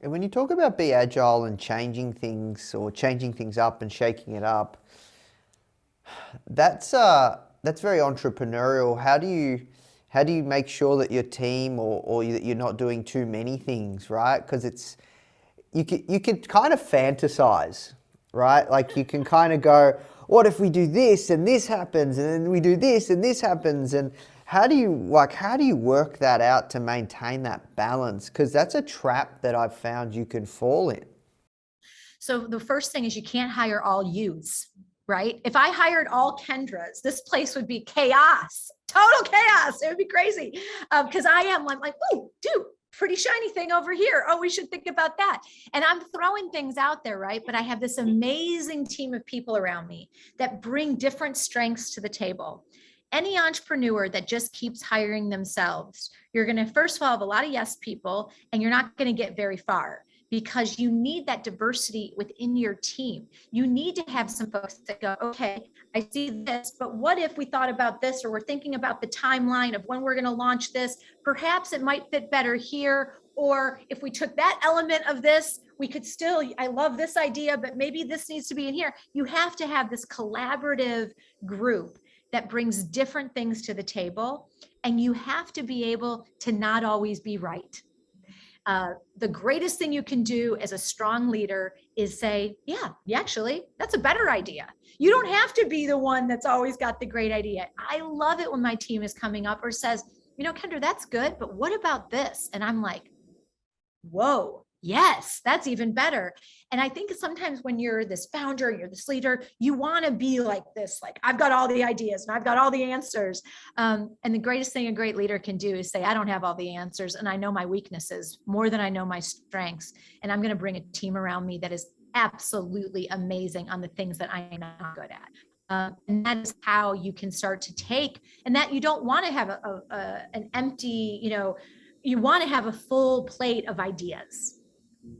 And when you talk about be agile and changing things or changing things up and shaking it up, that's very entrepreneurial. How do you make sure that your team or that you're not doing too many things, right? Because you can kind of fantasize, right? Like you can kind of go, what if we do this and this happens, and then we do this and this happens, and how do you work that out to maintain that balance? Because that's a trap that I've found you can fall in. So the first thing is you can't hire all yous, right? If I hired all Kendras, this place would be chaos, total chaos. It would be crazy. Because I'm like, oh, dude, pretty shiny thing over here. Oh, we should think about that. And I'm throwing things out there, right? But I have this amazing team of people around me that bring different strengths to the table. Any entrepreneur that just keeps hiring themselves, you're going to, first of all, have a lot of yes people, and you're not going to get very far, because you need that diversity within your team. You need to have some folks that go, okay, I see this, but what if we thought about this, or we're thinking about the timeline of when we're going to launch this? Perhaps it might fit better here. Or if we took that element of this, we could still, I love this idea, but maybe this needs to be in here. You have to have this collaborative group that brings different things to the table. And you have to be able to not always be right. The greatest thing you can do as a strong leader is say, yeah, actually, that's a better idea. You don't have to be the one that's always got the great idea. I love it when my team is coming up or says, Kendra, that's good, but what about this? And I'm like, whoa, yes, that's even better. And I think sometimes when you're this founder, you're this leader, you want to be like this, like I've got all the ideas and I've got all the answers. And the greatest thing a great leader can do is say, I don't have all the answers, and I know my weaknesses more than I know my strengths. And I'm going to bring a team around me that is absolutely amazing on the things that I'm not good at. And that is how you can start to take, and that you don't want to have an empty, you want to have a full plate of ideas,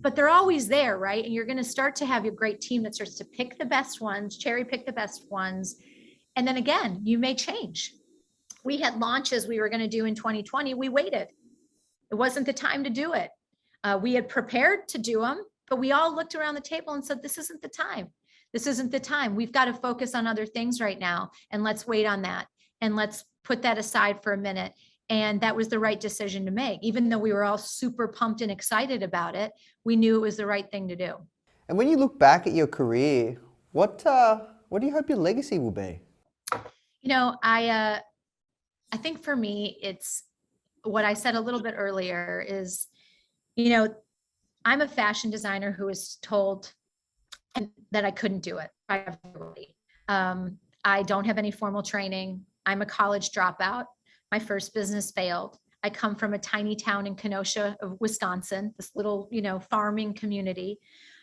but they're always there, right? And you're going to start to have a great team that starts to pick the best ones, cherry pick the best ones. And then again, you may change. We had launches we were going to do in 2020. We waited. It wasn't the time to do it. We had prepared to do them, but we all looked around the table and said, this isn't the time. This isn't the time. We've got to focus on other things right now. And let's wait on that. And let's put that aside for a minute. And that was the right decision to make. Even though we were all super pumped and excited about it, we knew it was the right thing to do. And when you look back at your career, what do you hope your legacy will be? I think for me, it's what I said a little bit earlier is, I'm a fashion designer who was told that I couldn't do it by everybody. I don't have any formal training. I'm a college dropout. My first business failed. I come from a tiny town in Kenosha of Wisconsin, this little, farming community.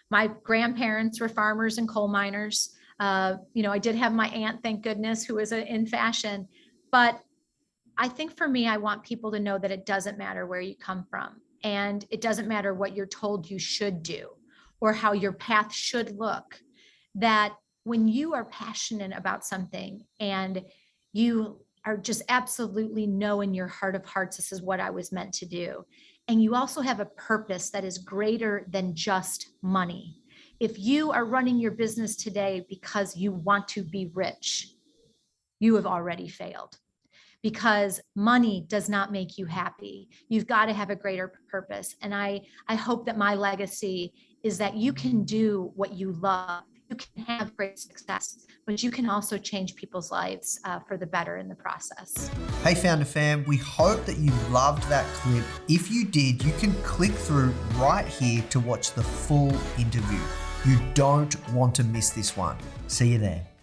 My grandparents were farmers and coal miners. I did have my aunt, thank goodness, who was in fashion. But I think for me, I want people to know that it doesn't matter where you come from. And it doesn't matter what you're told you should do or how your path should look. That when you are passionate about something and you are just absolutely know in your heart of hearts, this is what I was meant to do. And you also have a purpose that is greater than just money. If you are running your business today because you want to be rich, you have already failed, because money does not make you happy. You've got to have a greater purpose. And I hope that my legacy is that you can do what you love. You can have great success, but you can also change people's lives for the better in the process. Hey Founder Fam, we hope that you loved that clip. If you did, you can click through right here to watch the full interview. You don't want to miss this one. See you there.